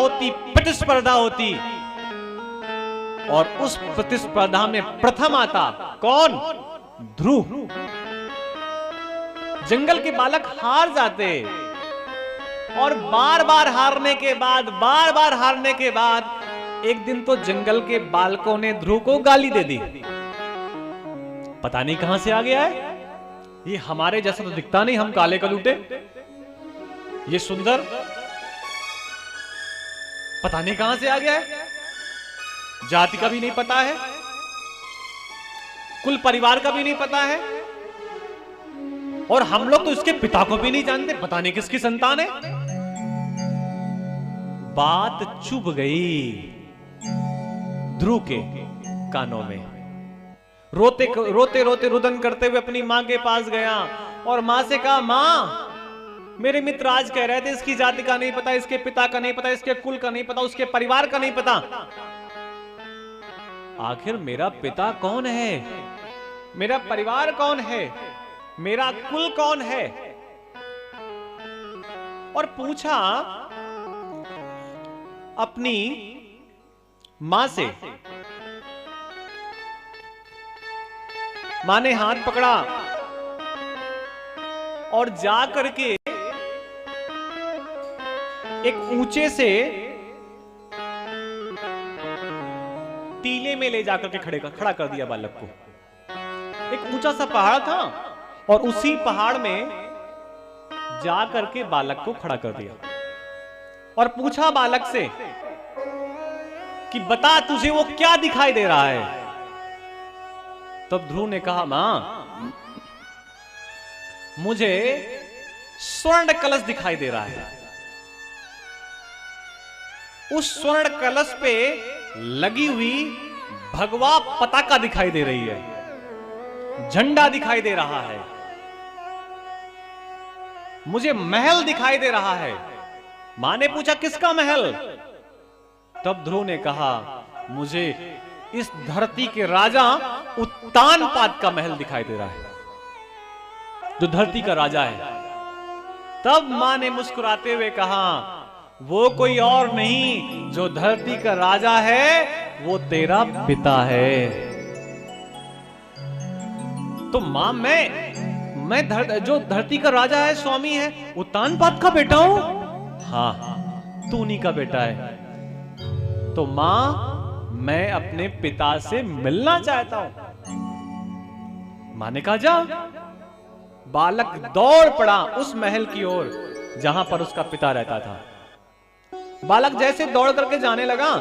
होती, प्रतिस्पर्धा होती, और उस प्रतिस्पर्धा में प्रथम आता कौन? ध्रुव। जंगल के बालक हार जाते, और बार बार हारने के बाद एक दिन तो जंगल के बालकों ने ध्रुव को गाली दे दी। पता नहीं कहां से आ गया है, ये हमारे जैसा तो दिखता नहीं, हम काले कलूटे, ये सुंदर पता नहीं कहां से आ गया है, जाति का भी नहीं पता है, कुल परिवार का भी नहीं पता है, और हम लोग तो इसके पिता को भी नहीं जानते, पता नहीं किसकी संतान है। बात चुभ गई ध्रुव के कानों में। रोते रोते रुदन करते हुए अपनी मां के पास गया और मां से कहा, मां, मेरे मित्र आज कह रहे थे इसकी जाति का नहीं पता, इसके पिता का नहीं पता, इसके कुल का नहीं पता, उसके परिवार का नहीं पता। आखिर मेरा पिता कौन है, मेरा परिवार कौन है, मेरा कुल कौन है? और पूछा अपनी मां से। मां ने हाथ पकड़ा और जा करके एक ऊंचे से टीले में ले जाकर के खड़ा कर दिया बालक को। एक ऊंचा सा पहाड़ था और उसी पहाड़ में जा करके बालक को खड़ा कर दिया और पूछा बालक से कि बता तुझे वो क्या दिखाई दे रहा है? तब ध्रुव ने कहा, मां, मुझे स्वर्ण कलश दिखाई दे रहा है। उस स्वर्ण कलश पे लगी हुई भगवा पताका दिखाई दे रही है, झंडा दिखाई दे रहा है, मुझे महल दिखाई दे रहा है। मां ने पूछा, किसका महल? तब ध्रुव ने कहा, मुझे इस धरती के राजा उत्तानपाद का महल दिखाई दे रहा है, जो धरती का राजा है। तब मां ने मुस्कुराते हुए कहा, वो कोई और नहीं, जो धरती का राजा है वो तेरा पिता है। तो मां, मैं जो धरती का राजा है, स्वामी है, उत्तानपाद का बेटा हूं। हाँ, तू उन्हीं का बेटा है। तो मां, मैं अपने पिता से मिलना चाहता हूं। मां ने कहा, जा। बालक दौड़ पड़ा उस महल की ओर जहां पर उसका पिता रहता था। बालक जैसे दौड़ करके जाने लगा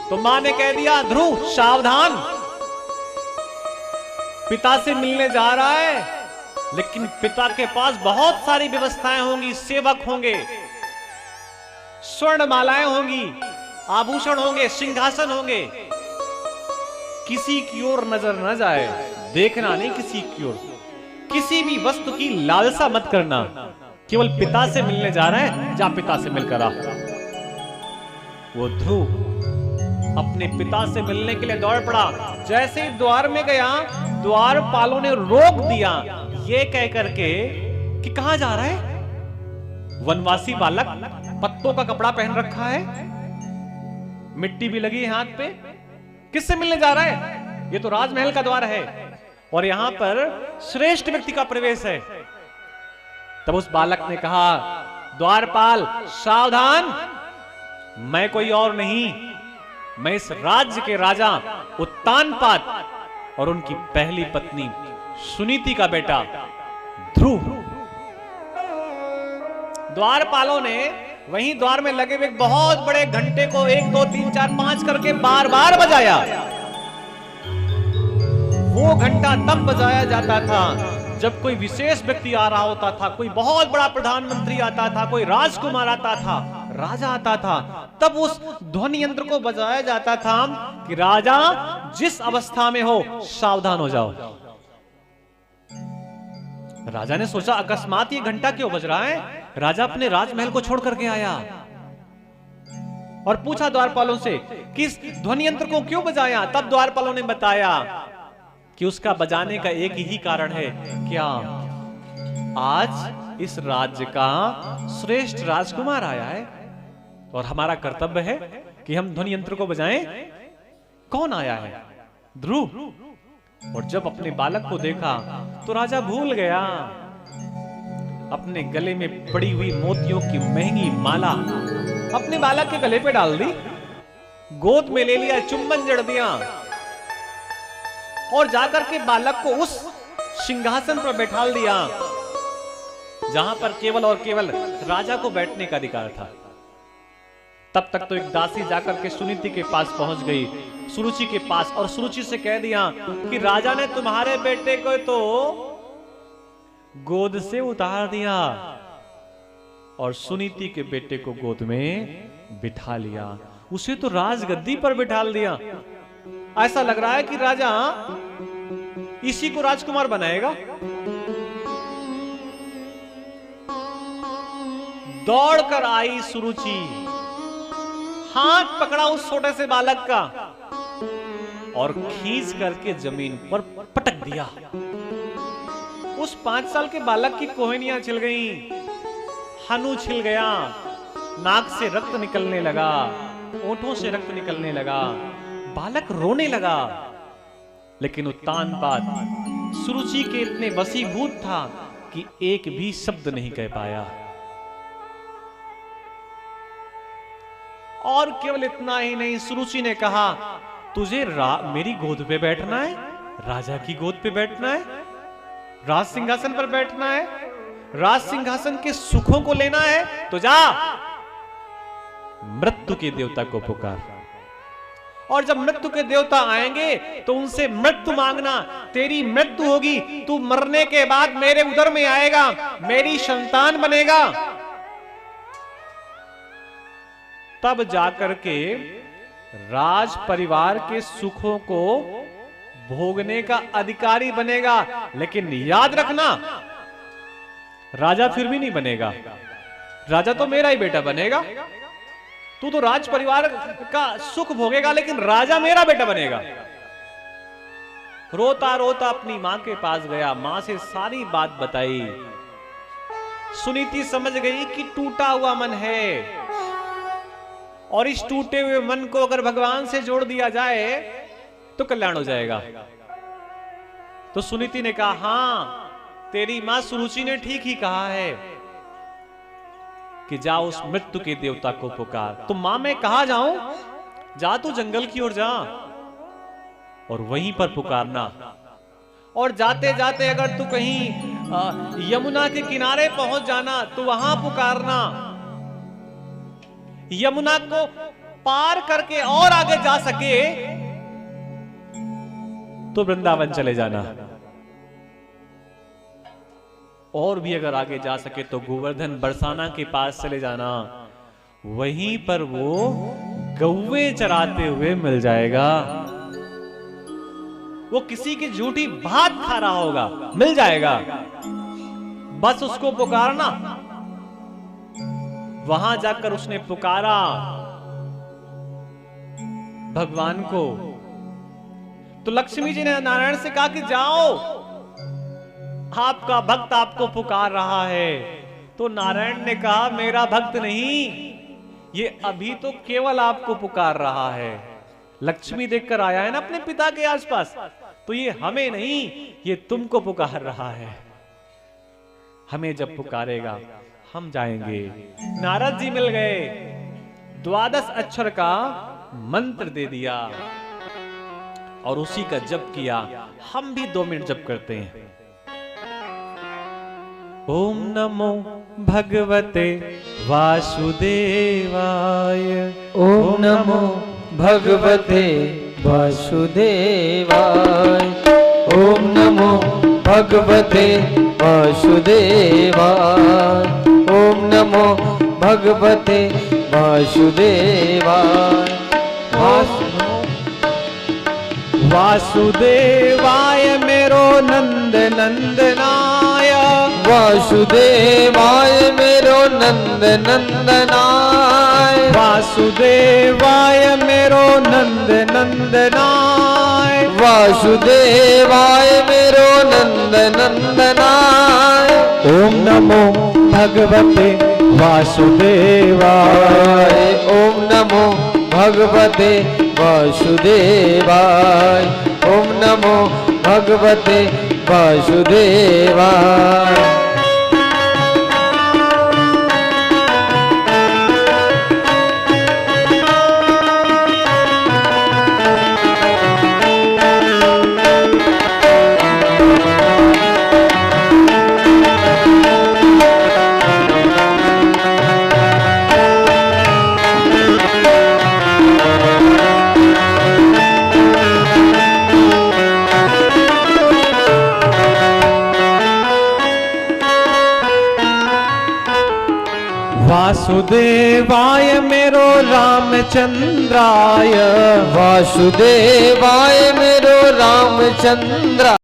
तो मां ने कह दिया, ध्रुव सावधान, पिता से मिलने जा रहा है, लेकिन पिता के पास बहुत सारी व्यवस्थाएं होंगी, सेवक होंगे, स्वर्ण मालाएं होंगी, आभूषण होंगे, सिंहासन होंगे। किसी की ओर नजर न जाए, देखना नहीं किसी की ओर, किसी भी वस्तु की लालसा मत करना, केवल पिता से मिलने जा रहे हैं, जा पिता से मिलकर आ। वो ध्रुव अपने पिता से मिलने के लिए दौड़ पड़ा। जैसे ही द्वार में गया, द्वारपालों ने रोक दिया, ये कह करके कि कहां जा रहा है? वनवासी बालक, पत्तों का कपड़ा पहन रखा है, मिट्टी भी लगी है हाथ पे, किससे मिलने जा रहा है? ये तो राजमहल का द्वार है और यहां पर श्रेष्ठ व्यक्ति का प्रवेश है। तब उस बालक ने कहा, द्वारपाल सावधान, मैं कोई और नहीं, मैं इस राज्य के राजा उत्तानपाद और उनकी पहली पत्नी सुनीति का बेटा ध्रुव। द्वारपालों ने वहीं द्वार में लगे हुए बहुत बड़े घंटे को 1 2 3 4 5 करके बार बार बजाया। वो घंटा तब बजाया जाता था जब कोई विशेष व्यक्ति आ रहा होता था, कोई बहुत बड़ा प्रधानमंत्री आता था, कोई राजकुमार आता था, राजा आता था, तब उस ध्वनि यंत्र को बजाया जाता था कि राजा जिस अवस्था में हो सावधान हो जाओ। राजा ने सोचा, अकस्मात ये घंटा क्यों बज रहा है? राजा अपने राजमहल को छोड़ करके आया और पूछा द्वारपालों से कि इस ध्वनि यंत्र को क्यों बजाया? तब द्वारपालों ने बताया कि उसका बजाने का एक ही कारण है, क्या आज इस राज्य का श्रेष्ठ राजकुमार आया है और हमारा कर्तव्य है कि हम ध्वनि यंत्र को बजाएं। कौन आया है? ध्रुव। और जब अपने बालक को देखा तो राजा भूल गया। अपने गले में पड़ी हुई मोतियों की महंगी माला अपने बालक के गले पे डाल दी, गोद में ले लिया, चुंबन जड़ दिया और जाकर के बालक को उस सिंहासन पर बैठाल दिया जहां पर केवल और केवल राजा को बैठने का अधिकार था। तब तक तो एक दासी जाकर के सुनीति के पास पहुंच गई, सुरुचि के पास, और सुरुचि से कह दिया कि राजा ने तुम्हारे बेटे को तो गोद से उतार दिया और सुनीति के बेटे को गोद में बिठा लिया, उसे तो राजगद्दी पर बिठाल दिया। ऐसा लग रहा है कि राजा इसी को राजकुमार बनाएगा। दौड़कर आई सुरुचि, हाथ पकड़ा उस छोटे से बालक का और खींच करके जमीन पर पटक दिया। उस 5 साल के बालक की कोहनियां छिल गईं, हनु छिल गया, नाक से रक्त निकलने लगा, ओंठों से रक्त निकलने लगा, बालक रोने लगा। लेकिन उत्तान बात सुरुचि के इतने वशीभूत था कि एक भी शब्द नहीं कह पाया। और केवल इतना ही नहीं, सुरुचि ने कहा तुझे मेरी गोद पे बैठना है, राजा की गोद पे बैठना है, राज सिंहासन पर बैठना है, राज सिंहासन के सुखों को लेना है, तो जा मृत्यु के देवता को पुकार। और जब मृत्यु के देवता आएंगे तो उनसे मृत्यु मांगना, तेरी मृत्यु होगी, तू मरने के बाद मेरे उदर में आएगा, मेरी संतान बनेगा, तब जाकर के राज परिवार के सुखों को भोगने का अधिकारी बनेगा। लेकिन याद रखना, राजा फिर भी नहीं बनेगा, राजा तो मेरा ही बेटा बनेगा। तू तो राज परिवार का सुख भोगेगा, लेकिन राजा मेरा बेटा बनेगा। रोता रोता अपनी मां के पास गया, मां से सारी बात बताई। सुनीति समझ गई कि टूटा हुआ मन है और इस टूटे हुए मन को अगर भगवान से जोड़ दिया जाए तो कल्याण हो जाएगा। तो सुनीति ने कहा, हां तेरी मां सुरुचि ने ठीक ही कहा है कि जा उस मृत्यु के देवता को पुकार। तो मां मैं कहां जाऊं? जा तू जंगल की ओर जा और वहीं पर पुकारना। और जाते जाते अगर तू कहीं यमुना के किनारे पहुंच जाना तो वहां पुकारना। यमुना को पार करके और आगे जा सके तो वृंदावन चले जाना, और भी अगर आगे जा सके तो गोवर्धन बरसाना के पास चले जाना। वहीं पर वो गौवे चराते हुए मिल जाएगा। वो किसी की झूठी भात खा रहा होगा, मिल जाएगा, बस उसको पुकारना। वहां जाकर उसने पुकारा भगवान को, तो लक्ष्मी जी ने नारायण से कहा कि जाओ, आपका भक्त आपको पुकार रहा है। तो नारायण ने कहा मेरा भक्त नहीं, ये अभी तो केवल आपको पुकार रहा है। लक्ष्मी देखकर आया है ना अपने पिता के आसपास, तो ये हमें नहीं, ये तुमको पुकार रहा है। हमें जब पुकारेगा हम जाएंगे। नारद जी मिल गए, 12 अक्षर का मंत्र दे दिया और उसी का जप किया। हम भी 2 मिनट जप करते हैं। ओम नमो भगवते वासुदेवाय, ओम नमो भगवते वासुदेवाय, ओम नमो भगवते वासुदेवाय, ओम नमो भगवते वासुदेवाय। वासुदेवाय मेरो नंद नंदनाय, वासुदेवाय मेरो नंद नंदनाय, वासुदेवाय मेरो नंद नंदनाय, वासुदेवाय मेरो नंद नंदनाय। ओम नमो भगवते वासुदेवाय। ओम नमो भगवते वासुदेवाय। ओम नमो भगवते वासुदेवाय। वासुदेवाय मेरो रामचंद्राय। वासुदेवाय मेरो रामचंद्र।